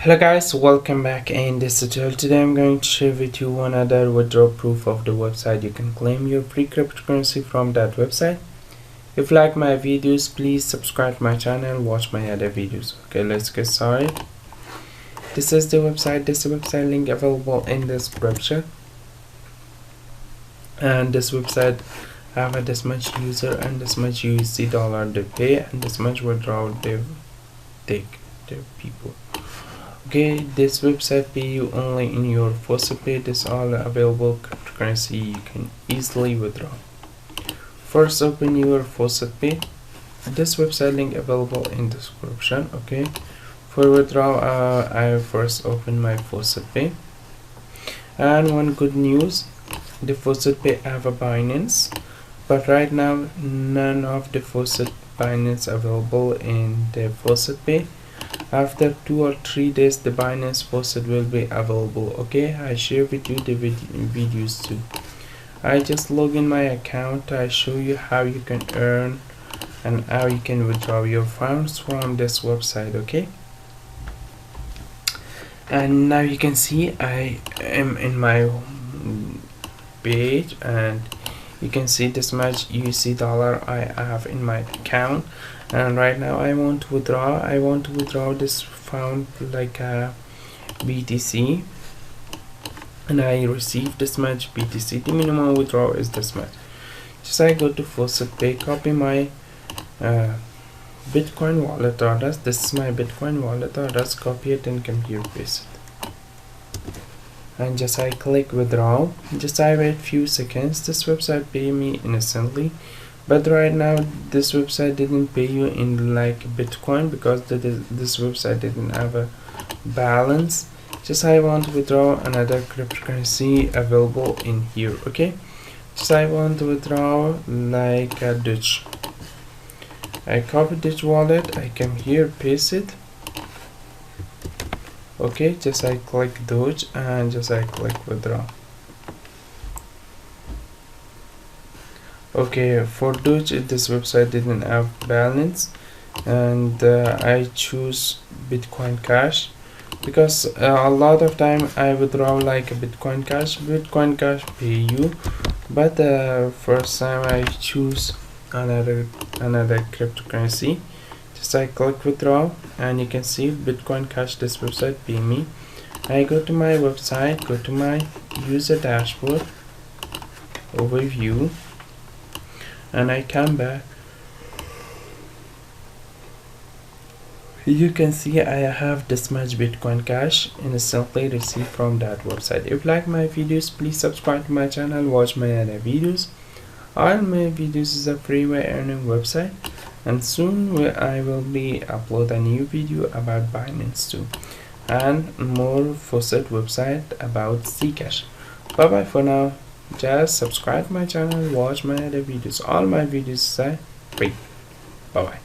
Hello guys, welcome back. In this tutorial today I'm going to share with you another withdrawal proof of the website. You can claim your free cryptocurrency from that website. If you like my videos, please subscribe to my channel, watch my other videos. Okay, let's get started. This is the website. This website link available in the description. And this website have this much user and this much USD dollar they pay and this much withdrawal they take their people. Okay, this website pay you only in your Faucet pay. This all available cryptocurrency you can easily withdraw. First, open your Faucet pay. This website link available in description. Okay, for withdrawal, I first open my Faucet pay. And one good news, the Faucet pay have a Binance, but right now none of the Faucet Binance available in the Faucet pay. After 2 or 3 days the Binance Faucet will be available. Okay, I share with you the videos too. I just log in my account. I show you how you can earn and how you can withdraw your funds from this website. Okay, and now you can see I am in my page and you can see this much USD dollar I have in my account. And right now I want to withdraw this fund like a BTC, and I received this much BTC. The minimum withdrawal is this much. Just I go to Faucet pay, copy my Bitcoin wallet address. This is my Bitcoin wallet address. Copy it and come here, paste it, and just I click withdraw. Just I wait few seconds. This website pay me instantly. But right now this website didn't pay you in like Bitcoin because this website didn't have a balance. Just I want to withdraw another cryptocurrency available in here. Okay, just I want to withdraw like a Doge. I copy Doge wallet, I come here, paste it. Okay, just I click Doge and just I click withdraw. Okay, for Doge this website didn't have balance, and I choose Bitcoin Cash because a lot of time I withdraw like a Bitcoin Cash pay you, but first time I choose another cryptocurrency. Just I click withdraw and you can see Bitcoin Cash this website pay me. I go to my website, go to my user dashboard overview, and I come back. You can see I have this much Bitcoin Cash instantly received from that website. If you like my videos, please subscribe to my channel, watch my other videos. All my videos is a freeway earning website, and soon I will be upload a new video about Binance too, and more Faucet website about Zcash. Bye bye for now. Just subscribe my channel, watch my other videos. All my videos are free. Bye bye.